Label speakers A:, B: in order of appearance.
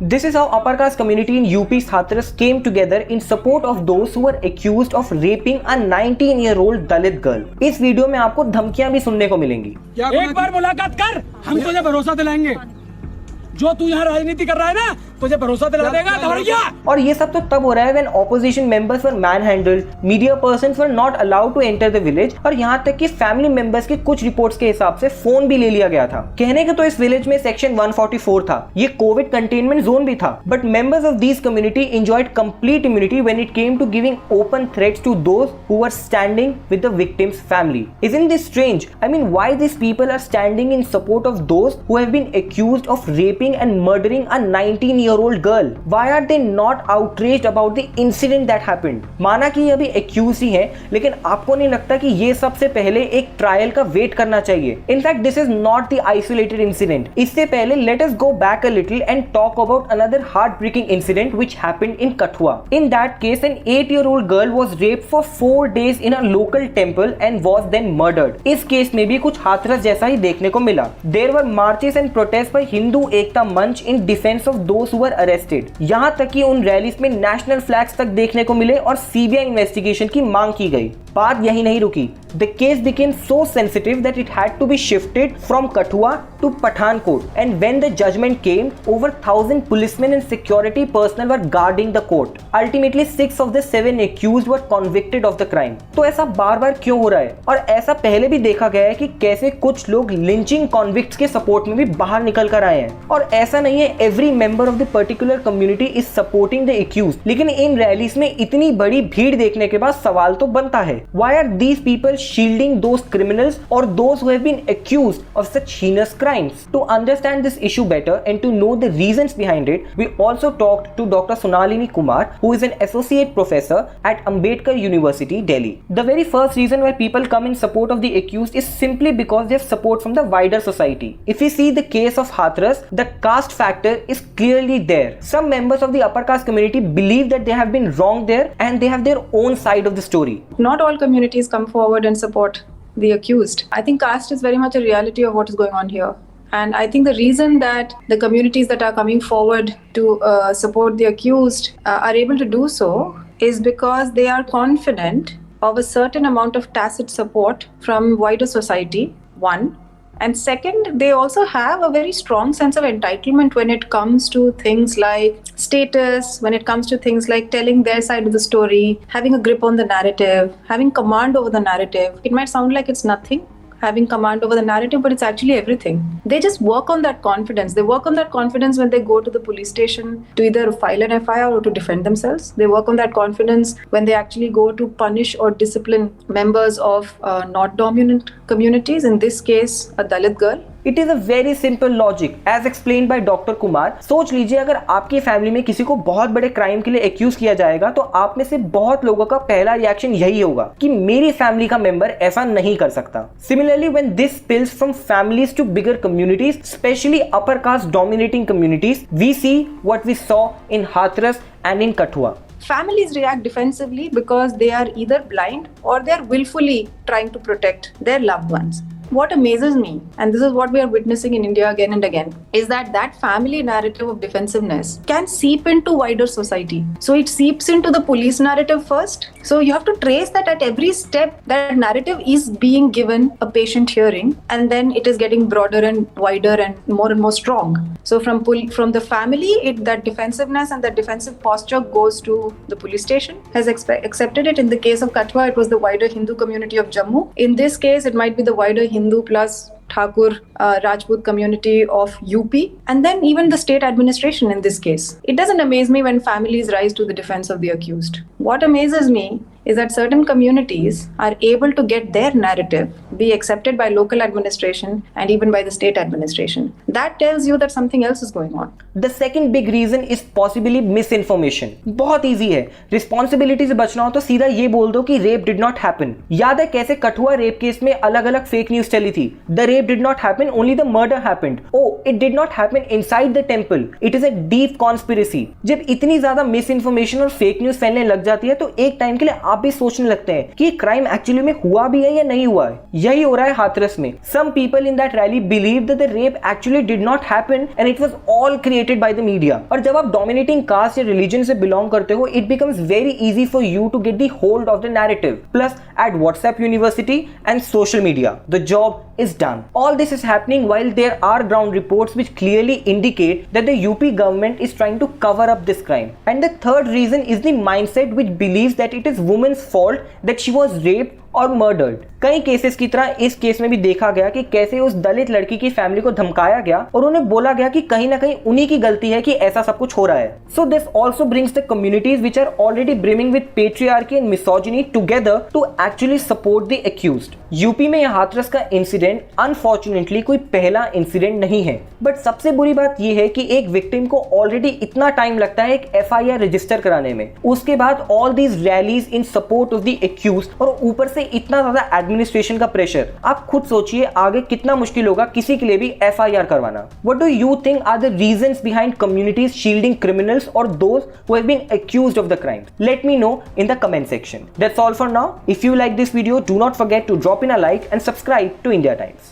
A: This is how upper caste community in UP's Hathras came together in support of those who were accused of raping a 19-year-old Dalit girl. इस video में आपको धमकियां भी सुनने को मिलेंगी।
B: एक बार मुलाकात कर, हम तुझे भरोसा दिलाएंगे। जो तू यहाँ राजनीति कर रहा है ना, तुझे भरोसा दिला देगा धवरिया।
A: और ये सब तो तब हो रहा है when opposition members were manhandled, media persons were not allowed to enter the village, और यहाँ तक कि फैमिली मेंबर्स के कुछ रिपोर्ट्स के हिसाब से फोन भी ले लिया गया था। कहने के तो इस विलेज में सेक्शन 144 था, ये कोविड कंटेनमेंट जोन भी था, but members of this community enjoyed complete immunity when it came to giving open threats to those who were standing with the victim's family. Isn't this strange? I mean, why these people are standing in support of those who have been accused of raping and murdering a 19-year-old girl? Why are they not outraged about the incident that happened? माना कि ये अभी accused ही हैं, लेकिन आपको नहीं लगता कि ये सबसे पहले एक ट्रायल का वेट करना चाहिए? In fact, this is not the isolated incident. इससे पहले let us go back a little and talk about another heartbreaking incident which happened in Kathua. In that case, an 8-year-old girl was raped for 4 days in a local temple and was then murdered. इस case में भी कुछ हाथरस जैसा ही देखने को मिला. There were marches and protests by Hindu Ekta मंच in defence of those who were arrested. यहाँ तक कि उन रैलीज में नेशनल फ्लैग्स तक देखने को मिले और सीबीआई इन्वेस्टिगेशन की मांग की गई। बात यही नहीं रुकी। The case became so sensitive that it had to be shifted from Kathua to Pathankot. And when the judgment came, over 1,000 policemen and security personnel were guarding the court. Ultimately, 6 of the 7 accused were convicted of the crime. तो ऐसा बार बार क्यों हो रहा है? और ऐसा पहले भी देखा गया है कि कैसे कुछ लोग लिंचिंग कॉन्विक्ट्स के सपोर्ट में भी बाहर निकल कर आए हैं। और ऐसा नहीं है every member of the particular community is supporting the accused, लेकिन इन रैलीज में इतनी बड़ी भीड़ देखने के बाद सवाल तो बनता है, why are these people shielding those criminals or those who have been accused of such heinous crimes? To understand this issue better and to know the reasons behind it, we also talked to Dr. Sonalini Kumar, who is an associate professor at Ambedkar University, Delhi. The very first reason why people come in support of the accused is simply because they have support from the wider society. If we see the case of Hathras, the caste factor is clearly there. Some members of the upper caste community believe that they have been wronged there and they have their own side of the story.
C: Not all communities come forward and support the accused. I think caste is very much a reality of what is going on here. And I think the reason that the communities that are coming forward to support the accused are able to do so is because they are confident of a certain amount of tacit support from wider society, one. And second, they also have a very strong sense of entitlement when it comes to things like status, when it comes to things like telling their side of the story, having a grip on the narrative, having command over the narrative. It might sound like it's nothing, having command over the narrative, but it's actually everything. They just work on that confidence. They work on that confidence when they go to the police station to either file an FIR or to defend themselves. They work on that confidence when they actually go to punish or discipline members of not dominant communities, in this case, a Dalit girl.
A: It is a very simple logic as explained by Dr. Kumar. सोच लीजिए अगर आपकी family में किसी को बहुत बड़े crime के लिए एक्यूज किया जाएगा तो आप में से बहुत लोगों का पहला रिएक्शन यही होगा कि मेरी फैमिली का मेंबर ऐसा नहीं कर सकता। Similarly, when this spills from families to bigger communities, especially upper caste dominating communities, we see what we saw in Hathras and in Kathua.
C: Families react defensively because they are either blind or they are willfully trying to protect their loved ones. What amazes me, and this is what we are witnessing in India again and again, is that family narrative of defensiveness can seep into wider society. So it seeps into the police narrative first. So you have to trace that at every step that narrative is being given a patient hearing, and then it is getting broader and wider and more strong. So from the family, that defensiveness and that defensive posture goes to the police station, has accepted it. In the case of Kathua, it was the wider Hindu community of Jammu. In this case, it might be the wider Hindu plus Thakur Rajput community of UP, and then even the state administration in this case. It doesn't amaze me when families rise to the defense of the accused. What amazes me is that certain communities are able to get their narrative be accepted by local administration and even by the state administration. That tells you that something else is going on.
A: The second big reason is possibly misinformation. बहुत easy है, responsibility से बचना हो तो सीधा ये बोल दो कि rape did not happen. याद है कैसे कठुआ रेप केस में अलग-अलग fake news चली थी? The rape did not happen, only the murder happened. Oh, it did not happen inside the temple. It is a deep conspiracy. जब इतनी ज्यादा misinformation और fake news फैलने लग जाती है तो एक टाइम के लिए आप भी सोचने लगते हैं कि क्राइम एक्चुअली में हुआ भी है या नहीं हुआ है। यही हो रहा है हाथरस में। Some people in that rally believe that the rape actually did not happen and it was all created by the media. और जब आप डोमिनेटिंग कास्ट या रिलीजन से बिलोंग करते हो, it becomes very easy for you to get the hold of the narrative. Plus at WhatsApp University and social media, the job is done. All this is happening while there are ground reports which clearly indicate that the UP government is trying to cover up this crime. And the third reason is the mindset which believes that it is woman's fault that she was raped और murdered. कई cases की तरह इस case में भी देखा गया कि कैसे उस दलित लड़की की फैमिली को धमकाया गया और उन्हें बोला गया कि कहीं ना कहीं उन्हीं की गलती है कि ऐसा सब कुछ हो रहा है। So this also brings the communities which are already brimming with patriarchy and misogyny together to actually support the accused. UP में यह हाथरस का इंसिडेंट अनफॉर्चुनेटली कोई पहला इंसिडेंट नहीं है, बट सबसे बुरी बात यह है कि एक विक्टिम को ऑलरेडी इतना टाइम लगता है एक FIR रजिस्टर कराने में, उसके बाद all these rallies in support of the accused और ऊपर से इतना ज्यादा एडमिनिस्ट्रेशन का प्रेशर। आप खुद सोचिए आगे कितना मुश्किल होगा किसी के लिए भी FIR करवाना। What do you think are the reasons behind communities shielding criminals or those who have been accused of the crime? Let me know in the comment section. That's all for now. If you like this video, do not forget to drop in a like and subscribe to India Times.